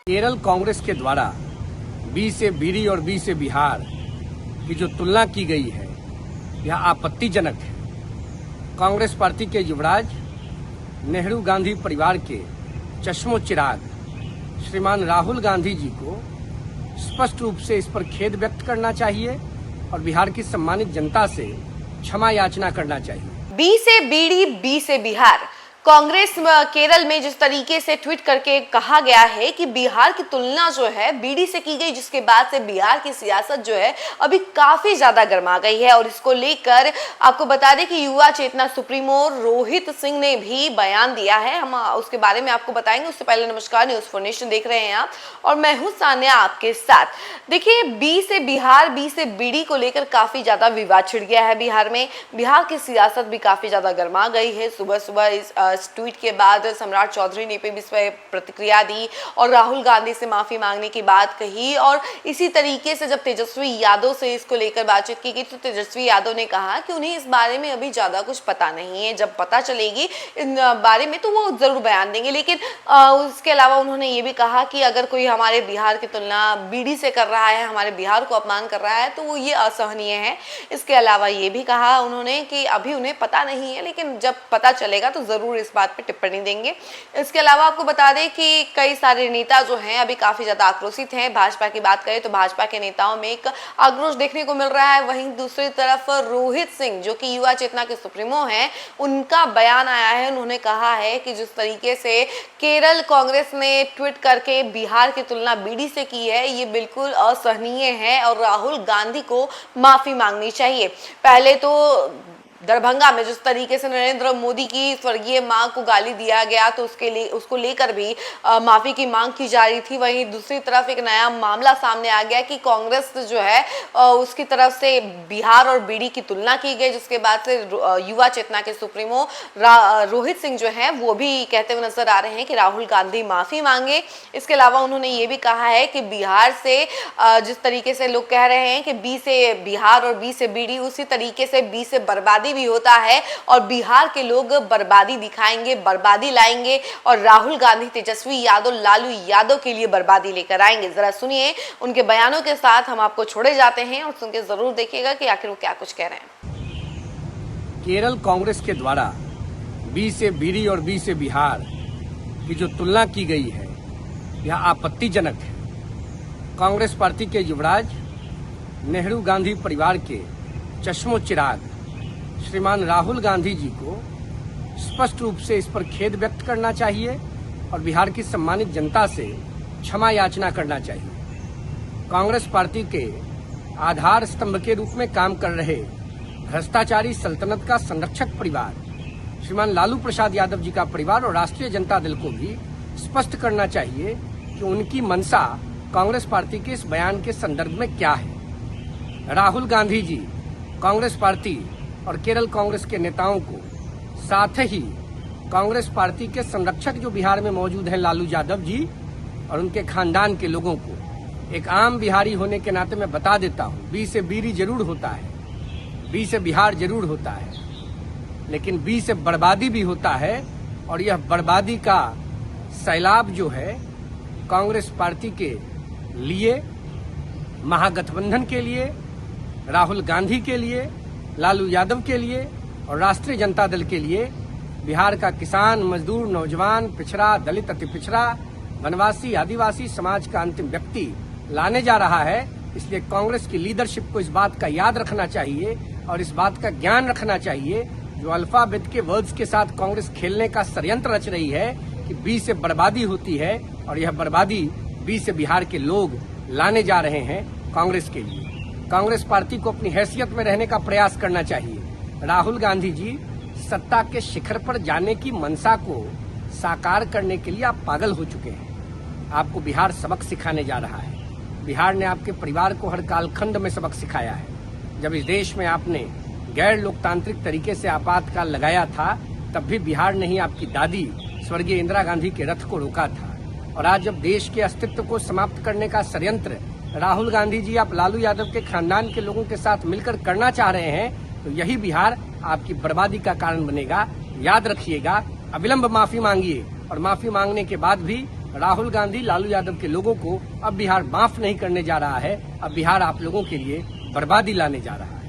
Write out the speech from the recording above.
केरल कांग्रेस के द्वारा बी से बीड़ी और बी से बिहार की जो तुलना की गई है यह आपत्तिजनक है। कांग्रेस पार्टी के युवराज नेहरू गांधी परिवार के चश्मो चिराग श्रीमान राहुल गांधी जी को स्पष्ट रूप से इस पर खेद व्यक्त करना चाहिए और बिहार की सम्मानित जनता से क्षमा याचना करना चाहिए। बी से बीड़ी बी से बिहार। कांग्रेस केरल में जिस तरीके से ट्वीट करके कहा गया है कि बिहार की तुलना जो है बीड़ी से की गई, जिसके बाद से बिहार की सियासत जो है अभी काफी ज्यादा गर्मा गई है। और इसको लेकर आपको बता दें कि युवा चेतना सुप्रीमो रोहित सिंह ने भी बयान दिया है। हम उसके बारे में आपको बताएंगे। उससे पहले नमस्कार, न्यूज फॉर नेशन देख रहे हैं आप और मैं हूं सान्या आपके साथ। देखिए, बी से बिहार बी से बीड़ी को लेकर काफी ज्यादा विवाद छिड़ गया है बिहार में। बिहार की सियासत भी काफी ज्यादा गर्मा गई है। सुबह सुबह इस ट्वीट के बाद सम्राट चौधरी ने भी इस पर प्रतिक्रिया दी और राहुल गांधी से माफी मांगने की बात कही। और इसी तरीके से जब तेजस्वी यादव से इसको लेकर बातचीत की गई तो तेजस्वी यादव ने कहा कि उन्हें इस बारे में अभी ज्यादा कुछ पता नहीं है, जब पता चलेगी इन बारे में तो वो जरूर बयान देंगे। लेकिन उसके अलावा उन्होंने ये भी कहा कि अगर कोई हमारे बिहार की तुलना बीड़ी से कर रहा है, हमारे बिहार को अपमान कर रहा है, तो वो ये असहनीय है। इसके अलावा ये भी कहा उन्होंने कि अभी उन्हें पता नहीं है, लेकिन जब पता चलेगा तो जरूर इस बात पे टिप्पणी देंगे। इसके अलावा आपको बता दें कि कई सारे नेता जो हैं अभी काफी ज्यादा आक्रोशित हैं। भाजपा की बात करें तो भाजपा के नेताओं में एक आक्रोश देखने को मिल रहा है। वहीं दूसरी तरफ रोहित सिंह जो कि युवा चेतना के सुप्रीमो हैं, उनका बयान आया है। उन्होंने कहा है कि जिस तरीके से केरल कांग्रेस ने ट्वीट करके बिहार की तुलना बीड़ी से की है, ये बिल्कुल असहनीय है और राहुल गांधी को माफी मांगनी चाहिए। पहले तो दरभंगा में जिस तरीके से नरेंद्र मोदी की स्वर्गीय मां को गाली दिया गया तो उसको लेकर भी माफी की मांग की जा रही थी। वहीं दूसरी तरफ एक नया मामला सामने आ गया कि कांग्रेस जो है उसकी तरफ से बिहार और बीड़ी की तुलना की गई, जिसके बाद से युवा चेतना के सुप्रीमो रोहित सिंह जो है वो भी कहते हुए नजर आ रहे हैं कि राहुल गांधी माफी मांगे। इसके अलावा उन्होंने ये भी कहा है कि बिहार से जिस तरीके से लोग कह रहे हैं कि बी से बिहार और बी से बीड़ी, उसी तरीके से बी से बर्बादी भी होता है और बिहार के लोग बर्बादी दिखाएंगे, बर्बादी लाएंगे और राहुल गांधी, तेजस्वी यादव, लालू यादव के लिए बर्बादी लेकर आएंगे। जरा सुनिए उनके बयानों के साथ हम आपको छोड़े जाते हैं और सुन के जरूर देखिएगा कि आखिर वो क्या कुछ कह रहे हैं। केरल कांग्रेस के द्वारा बी से बीड़ी और बी से बिहार की जो तुलना की गई है यह आपत्तिजनक है। कांग्रेस पार्टी के युवराज नेहरू गांधी परिवार के चश्मो चिराग श्रीमान राहुल गांधी जी को स्पष्ट रूप से इस पर खेद व्यक्त करना चाहिए और बिहार की सम्मानित जनता से क्षमा याचना करना चाहिए। कांग्रेस पार्टी के आधार स्तंभ के रूप में काम कर रहे भ्रष्टाचारी सल्तनत का संरक्षक परिवार श्रीमान लालू प्रसाद यादव जी का परिवार और राष्ट्रीय जनता दल को भी स्पष्ट करना चाहिए कि उनकी मंशा कांग्रेस पार्टी के इस बयान के संदर्भ में क्या है। राहुल गांधी जी कांग्रेस पार्टी और केरल कांग्रेस के नेताओं को, साथ ही कांग्रेस पार्टी के संरक्षक जो बिहार में मौजूद हैं लालू यादव जी और उनके खानदान के लोगों को, एक आम बिहारी होने के नाते मैं बता देता हूं, बी से बीड़ी जरूर होता है, बी से बिहार जरूर होता है, लेकिन बी से बर्बादी भी होता है। और यह बर्बादी का सैलाब जो है कांग्रेस पार्टी के लिए, महागठबंधन के लिए, राहुल गांधी के लिए, लालू यादव के लिए और राष्ट्रीय जनता दल के लिए, बिहार का किसान, मजदूर, नौजवान, पिछड़ा, दलित, अति पिछड़ा, वनवासी, आदिवासी समाज का अंतिम व्यक्ति लाने जा रहा है। इसलिए कांग्रेस की लीडरशिप को इस बात का याद रखना चाहिए और इस बात का ज्ञान रखना चाहिए जो अल्फाबेट के वर्ड्स के साथ कांग्रेस खेलने का षड्यंत्र रच रही है कि बी से बर्बादी होती है और यह बर्बादी बी से बिहार के लोग लाने जा रहे हैं कांग्रेस के लिए। कांग्रेस पार्टी को अपनी हैसियत में रहने का प्रयास करना चाहिए। राहुल गांधी जी सत्ता के शिखर पर जाने की मंशा को साकार करने के लिए आप पागल हो चुके हैं। आपको बिहार सबक सिखाने जा रहा है। बिहार ने आपके परिवार को हर कालखंड में सबक सिखाया है। जब इस देश में आपने गैर लोकतांत्रिक तरीके से आपातकाल लगाया था, तब भी बिहार ने ही आपकी दादी स्वर्गीय इंदिरा गांधी के रथ को रोका था। और आज जब देश के अस्तित्व को समाप्त करने का षड्यंत्र राहुल गांधी जी आप लालू यादव के खानदान के लोगों के साथ मिलकर करना चाह रहे हैं, तो यही बिहार आपकी बर्बादी का कारण बनेगा। याद रखिएगा, अविलंब माफी मांगिए और माफी मांगने के बाद भी राहुल गांधी लालू यादव के लोगों को अब बिहार माफ नहीं करने जा रहा है। अब बिहार आप लोगों के लिए बर्बादी लाने जा रहा है।